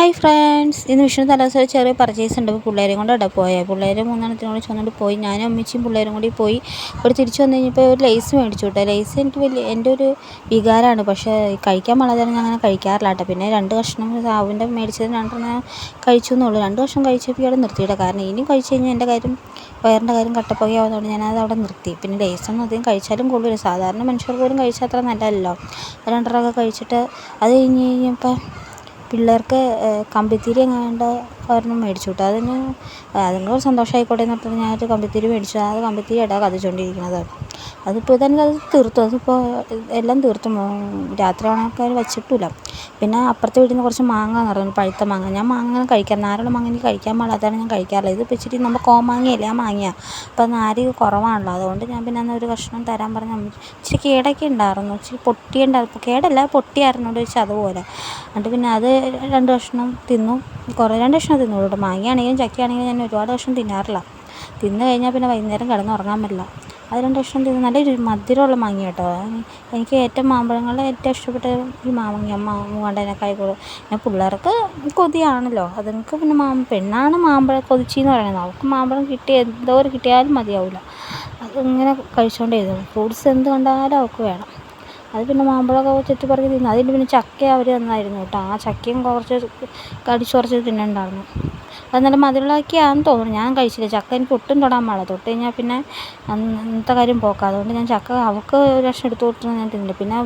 Hi friends, ഇന്ന് വിഷുവിന് തലേദിവസം ചെറിയ പർച്ചേസ് ഉണ്ട്. അപ്പോൾ പിള്ളേരെയും കൊണ്ട് അവിടെ പോയത്. പിള്ളേർ മൂന്നെണ്ണത്തിനും കൂടി ചുമന്നുകൊണ്ട് പോയി. ഞാനും അമ്മച്ചിയും പിള്ളേരും കൂടി പോയി. ഇവിടെ തിരിച്ചു വന്നു കഴിഞ്ഞപ്പോൾ ഒരു ലേസ് മേടിച്ചു കേട്ടോ. ലേസ് എനിക്ക് എൻ്റെ ഒരു വികാരമാണ്, പക്ഷേ കഴിക്കാൻ വളരെ ഞാൻ അങ്ങനെ കഴിക്കാറില്ല കേട്ടോ. പിന്നെ 2 കഷ്ണം സാവിൻ്റെ മേടിച്ചത് 2 കഴിച്ചു എന്നുള്ളൂ. 2 കഷ്ണം കഴിച്ചപ്പോൾ അവിടെ നിർത്തിയിട്ട. കാരണം ഇനി കഴിച്ച് കഴിഞ്ഞാൽ എൻ്റെ കാര്യം വയറിൻ്റെ കാര്യം കട്ടപ്പുകയാവുന്നതുകൊണ്ട് ഞാനത് അവിടെ നിർത്തി. പിന്നെ ലേസൊന്നും അധികം കഴിച്ചാലും കൊള്ളില്ല. സാധാരണ മനുഷ്യർ പോലും കഴിച്ചാൽ അത്ര നല്ലതല്ലോ. 2 കഴിച്ചിട്ട് അത് കഴിഞ്ഞ് കഴിഞ്ഞപ്പോൾ പിള്ളേർക്ക് കമ്പിത്തിരി എങ്ങാണ്ട് ഒരെണ്ണം മേടിച്ചു കിട്ടും. അതിന് സന്തോഷമായിക്കോട്ടെ എന്ന് പറഞ്ഞിട്ട് ഞാനൊരു കമ്പിത്തിരി മേടിച്ചു. അത് കമ്പിത്തിരി ഇടാൻ കത്തിച്ചുകൊണ്ടിരിക്കുന്നത്. അതിപ്പോൾ തന്നെ അത് തീർത്തു. അതിപ്പോൾ എല്ലാം തീർത്തു. രാത്രി ആൾക്കാർ വച്ചിട്ടില്ല. പിന്നെ അപ്പുറത്തെ വീട്ടിൽ നിന്ന് കുറച്ച് മാങ്ങ എന്ന് പറഞ്ഞു, പഴുത്ത മാങ്ങ. ഞാൻ മാങ്ങ കഴിക്കാൻ നാരുള്ള മാങ്ങ എനിക്ക് കഴിക്കാൻ പാടാത്തതാണ്, ഞാൻ കഴിക്കാറില്ല. ഇത് ഇച്ചിരി നമ്മൾ കോമാങ്ങയല്ലേ ആ മാങ്ങയാണ്. അപ്പോൾ നാര് കുറവാണല്ലോ, അതുകൊണ്ട് ഞാൻ പിന്നെ അന്ന് ഒരു കഷ്ണം തരാൻ പറഞ്ഞ ഇച്ചിരി കേടൊക്കെ ഉണ്ടായിരുന്നു. ഇച്ചിരി പൊട്ടിയുണ്ടായിരുന്നു. കേടല്ല, പൊട്ടിയായിരുന്നു വെച്ചാൽ അതുപോലെ. എന്നിട്ട് പിന്നെ അത് 2 കഷ്ണം തിന്നു. 2 കഷ്ണം തിന്നു കേട്ടോ. മാങ്ങയാണെങ്കിലും ചക്കയാണെങ്കിലും ഞാൻ ഒരുപാട് കഷ്ണം തിന്നാറില്ല. തിന്നു കഴിഞ്ഞാൽ പിന്നെ വൈകുന്നേരം കിടന്നുറങ്ങാൻ പറ്റില്ല. അത് 2 കഷ്ണം തിന്നു. നല്ലൊരു മധുരമുള്ള മാങ്ങ കേട്ടോ. എനിക്ക് ഏറ്റവും മാമ്പഴങ്ങളിൽ ഏറ്റവും ഇഷ്ടപ്പെട്ട ഈ മാങ്ങ മൂവാണ്ടനക്കായ കൂടെ. പിന്നെ പിള്ളേർക്ക് കൊതിയാണല്ലോ, അതുങ്ങൾക്ക് പിന്നെ പെണ്ണാണ് മാമ്പഴം കൊതിച്ചെന്ന് പറയുന്നത്. അവൾക്ക് മാമ്പഴം എന്തോരം കിട്ടിയാലും മതിയാവില്ല. അതിങ്ങനെ കഴിച്ചുകൊണ്ടേയിരുന്നു. ഫ്രൂട്ട്സ് എന്ത് കണ്ടാലും അവൾക്ക് വേണം. അത് പിന്നെ മാമ്പഴമൊക്കെ ചുറ്റിപ്പറക്കി തിന്നു. അതിന് പിന്നെ ചക്ക അവർ തന്നായിരുന്നു കേട്ടോ. ആ ചക്കയും കുറച്ച് തിന്നുണ്ടായിരുന്നു. അത് നല്ല മധുരമുള്ളതൊക്കെയാണെന്ന് തോന്നുന്നു. ഞാൻ കഴിച്ചില്ല ചക്ക. എനിക്ക് ഒട്ടും തൊടാൻ പാടില്ല. തൊട്ട് കഴിഞ്ഞാൽ പിന്നെ അന്നത്തെ കാര്യം പോക്കാം. അതുകൊണ്ട് ഞാൻ ചക്ക അവൾക്ക് ഒരു കഷ്ണം എടുത്ത് കൊടുത്തു ഞാൻ തിന്നില്ല. പിന്നെ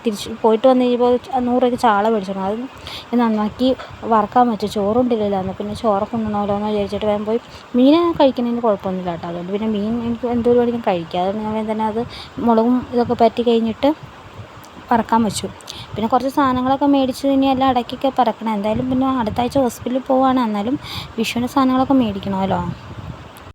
തിരിച്ച് പോയിട്ട് വന്ന് കഴിയുമ്പോൾ 100 രൂപയ്ക്ക് ചാള മേടിച്ചിരുന്നു. അത് നന്നാക്കി വറക്കാൻ വെച്ചു. ചോറുണ്ടില്ലല്ലോ അന്ന്. പിന്നെ ചോറൊക്കെ ഉണ്ടണമല്ലോ എന്ന് വിചാരിച്ചിട്ട് വേഗം പോയി. മീൻ കഴിക്കുന്നതിന് കുഴപ്പമൊന്നുമില്ല കേട്ടോ. അതുകൊണ്ട് പിന്നെ മീൻ എനിക്ക് എന്തോരം വേണമെങ്കിലും കഴിക്കാം. അതുകൊണ്ട് ഞാൻ തന്നെ അത് മുളകും ഇതൊക്കെ പറ്റി കഴിഞ്ഞിട്ട് പറക്കാൻ വെച്ചു. പിന്നെ കുറച്ച് സാധനങ്ങളൊക്കെ മേടിച്ച് ഇനി എല്ലാം ഇടയ്ക്കൊക്കെ പറക്കണം. എന്തായാലും പിന്നെ അടുത്ത ആഴ്ച ഹോസ്പിറ്റലിൽ പോവുകയാണ്. എന്നാലും വിഷുവിൻ്റെ സാധനങ്ങളൊക്കെ മേടിക്കണമല്ലോ.